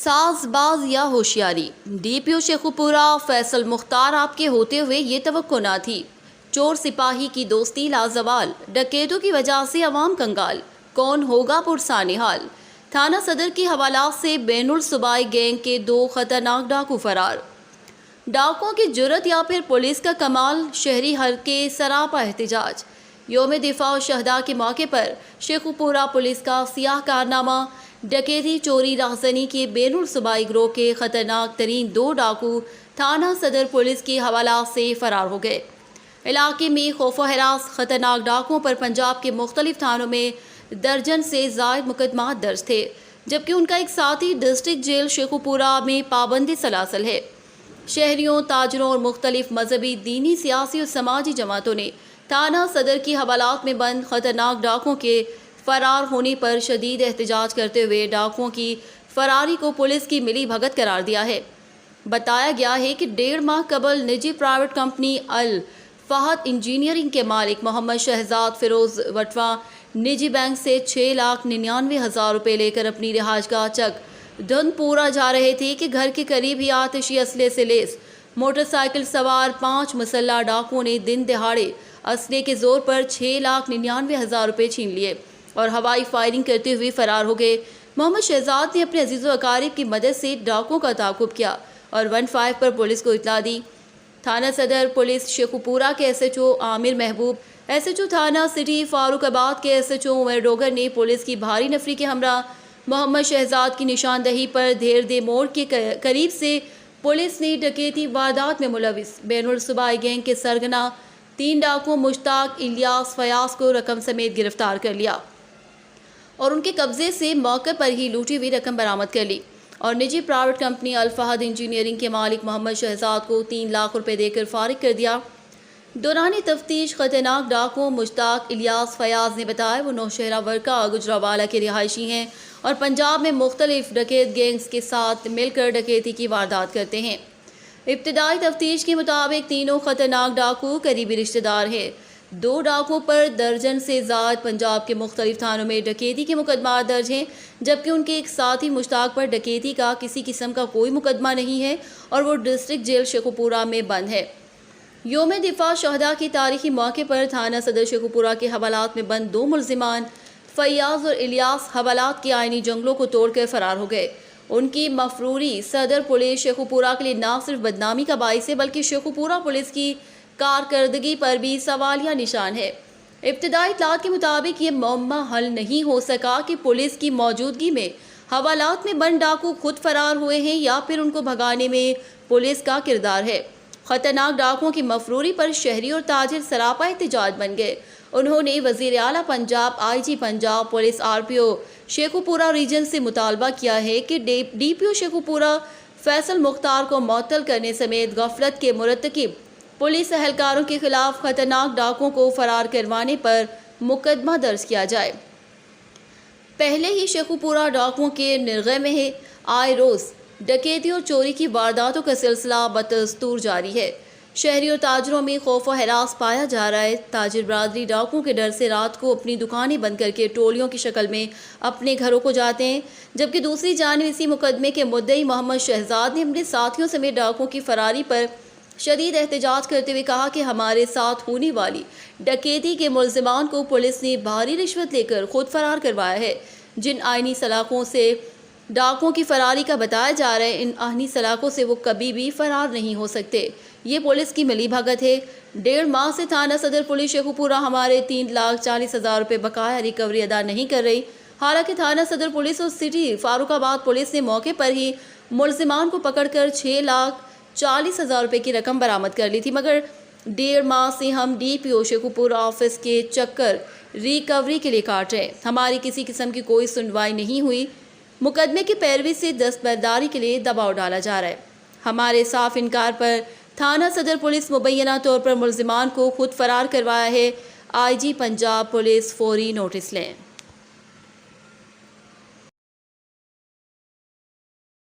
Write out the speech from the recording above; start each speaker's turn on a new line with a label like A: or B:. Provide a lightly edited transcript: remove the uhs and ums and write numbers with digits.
A: ساز باز یا ہوشیاری، ڈی پی او شیخوپورہ فیصل مختار آپ کے ہوتے ہوئے یہ توقع نہ تھی۔ چور سپاہی کی دوستی لازوال، ڈکیتوں کی وجہ سے عوام کنگال، کون ہوگا پرسان حال۔ تھانہ صدر کی حوالات سے بین الصوبائی گینگ کے 2 خطرناک ڈاکو فرار۔ ڈاکوؤں کی جرت یا پھر پولیس کا کمال، شہری حلقے سراپا احتجاج۔ یوم دفاع الشہداء کے موقع پر شیخوپورہ پولیس کا سیاہ کارنامہ، ڈکیتی چوری رہزنی کے بین الصوبائی گروہ کے خطرناک ترین 2 ڈاکو تھانہ صدر پولیس کی حوالات سے فرار ہو گئے۔ علاقے میں خوف و ہراس، خطرناک ڈاکوؤں پر پنجاب کے مختلف تھانوں میں درجن سے زائد مقدمات درج تھے، جبکہ ان کا ایک ساتھی ڈسٹرکٹ جیل شیخوپورہ میں پابند سلاسل ہے۔ شہریوں، تاجروں اور مختلف مذہبی، دینی، سیاسی اور سماجی جماعتوں نے تھانہ صدر کی حوالات میں بند خطرناک ڈاکوؤں کے فرار ہونے پر شدید احتجاج کرتے ہوئے ڈاکوؤں کی فراری کو پولیس کی ملی بھگت قرار دیا ہے۔ بتایا گیا ہے کہ 1.5 ماہ قبل نجی پرائیویٹ کمپنی الفہد انجینئرنگ کے مالک محمد شہزاد فیروز وٹواں نجی بینک سے 6,99,000 روپے لے کر اپنی رہائش گاہ چک دھند پورہ جا رہے تھے کہ گھر کے قریب ہی آتشی اسلحے سے لیس موٹر سائیکل سوار 5 مسلح ڈاکوؤں نے دن دہاڑے اسلحے کے زور پر 6,99,000 روپے چھین لیے اور ہوائی فائرنگ کرتے ہوئے فرار ہو گئے۔ محمد شہزاد نے اپنے عزیز و اقارب کی مدد سے ڈاکوؤں کا تعاقب کیا اور 15 پر پولیس کو اطلاع دی۔ تھانہ صدر پولیس شیخوپورہ کے ایس ایچ او عامر محبوب، ایس ایچ او تھانہ سٹی فاروق آباد کے ایس ایچ او عمر ڈوگر نے پولیس کی بھاری نفری کے ہمراہ محمد شہزاد کی نشاندہی پر دھیر دے موڑ کے قریب سے پولیس نے ڈکیتی واردات میں ملوث بین الصوبائی گینگ کے سرگنا 3 ڈاکوؤں مشتاق، الیاس، فیاض کو رقم سمیت گرفتار کر لیا اور ان کے قبضے سے موقع پر ہی لوٹی ہوئی رقم برآمد کر لی اور نجی پرائیویٹ کمپنی الفہد انجینئرنگ کے مالک محمد شہزاد کو 3 لاکھ روپے دے کر فارغ کر دیا۔ دوران تفتیش خطرناک ڈاکوؤں مشتاق، الیاس، فیاض نے بتایا وہ نوشہرہ ورکا گجرانوالہ کے رہائشی ہیں اور پنجاب میں مختلف ڈکیت گینگز کے ساتھ مل کر ڈکیتی کی واردات کرتے ہیں۔ ابتدائی تفتیش کے مطابق تینوں خطرناک ڈاکو قریبی رشتہ دار ہیں۔ 2 ڈاکوؤں پر درجن سے زائد پنجاب کے مختلف تھانوں میں ڈکیتی کے مقدمات درج ہیں، جبکہ ان کے ایک ساتھی مشتاق پر ڈکیتی کا کسی قسم کا کوئی مقدمہ نہیں ہے اور وہ ڈسٹرکٹ جیل شیخوپورہ میں بند ہے۔ یوم دفاع الشہداء کی تاریخی موقع پر تھانہ صدر شیخوپورہ کے حوالات میں بند 2 ملزمان فیاض اور الیاس حوالات کے آئینی جنگلوں کو توڑ کر فرار ہو گئے۔ ان کی مفروری صدر پولیس شیخوپورہ کے لیے نہ صرف بدنامی کا باعث ہے بلکہ شیخوپورہ پولیس کی کارکردگی پر بھی سوالیہ نشان ہے۔ ابتدائی اطلاعات کے مطابق یہ معمہ حل نہیں ہو سکا کہ پولیس کی موجودگی میں حوالات میں بند ڈاکو خود فرار ہوئے ہیں یا پھر ان کو بھگانے میں پولیس کا کردار ہے۔ خطرناک ڈاکوؤں کی مفروری پر شہری اور تاجر سراپا احتجاج بن گئے۔ انہوں نے وزیر اعلیٰ پنجاب، آئی جی پنجاب، پولیس آر پی او شیخوپورہ ریجن سے مطالبہ کیا ہے کہ ڈی پی او شیخوپورہ فیصل مختار کو معطل کرنے سمیت غفلت کے مرتکب پولیس اہلکاروں کے خلاف خطرناک ڈاکوؤں کو فرار کروانے پر مقدمہ درج کیا جائے۔ پہلے ہی شیخوپورہ ڈاکوؤں کے نرغے میں ہے۔ آئے روز ڈکیتی اور چوری کی وارداتوں کا سلسلہ بدستور جاری ہے۔ شہری اور تاجروں میں خوف و ہراس پایا جا رہا ہے۔ تاجر برادری ڈاکوؤں کے ڈر سے رات کو اپنی دکانیں بند کر کے ٹولیوں کی شکل میں اپنے گھروں کو جاتے ہیں، جبکہ دوسری جانب اسی مقدمے کے مدعی محمد شہزاد نے اپنے ساتھیوں سمیت ڈاکوؤں کی فراری پر شدید احتجاج کرتے ہوئے کہا کہ ہمارے ساتھ ہونے والی ڈکیتی کے ملزمان کو پولیس نے بھاری رشوت لے کر خود فرار کروایا ہے۔ جن آئینی سلاخوں سے ڈاکوؤں کی فراری کا بتایا جا رہا ہے، ان آئینی سلاخوں سے وہ کبھی بھی فرار نہیں ہو سکتے۔ یہ پولیس کی ملی بھگت ہے۔ 1.5 ماہ سے تھانہ صدر پولیس شیخوپورہ ہمارے 3,40,000 روپے بقایا ریکوری ادا نہیں کر رہی، حالانکہ تھانہ صدر پولیس اور سٹی فاروق آباد پولیس نے موقع پر ہی ملزمان کو پکڑ کر 6,40,000 روپے کی رقم برآمد کر لی تھی، مگر 1.5 ماہ سے ہم ڈی پی او شیخوپورہ آفس کے چکر ریکوری کے لیے کاٹ رہے ہیں۔ ہماری کسی قسم کی کوئی سنوائی نہیں ہوئی۔ مقدمے کی پیروی سے دستبرداری کے لیے دباؤ ڈالا جا رہا ہے۔ ہمارے صاف انکار پر تھانہ صدر پولیس مبینہ طور پر ملزمان کو خود فرار کروایا ہے۔ آئی جی پنجاب پولیس فوری نوٹس لیں۔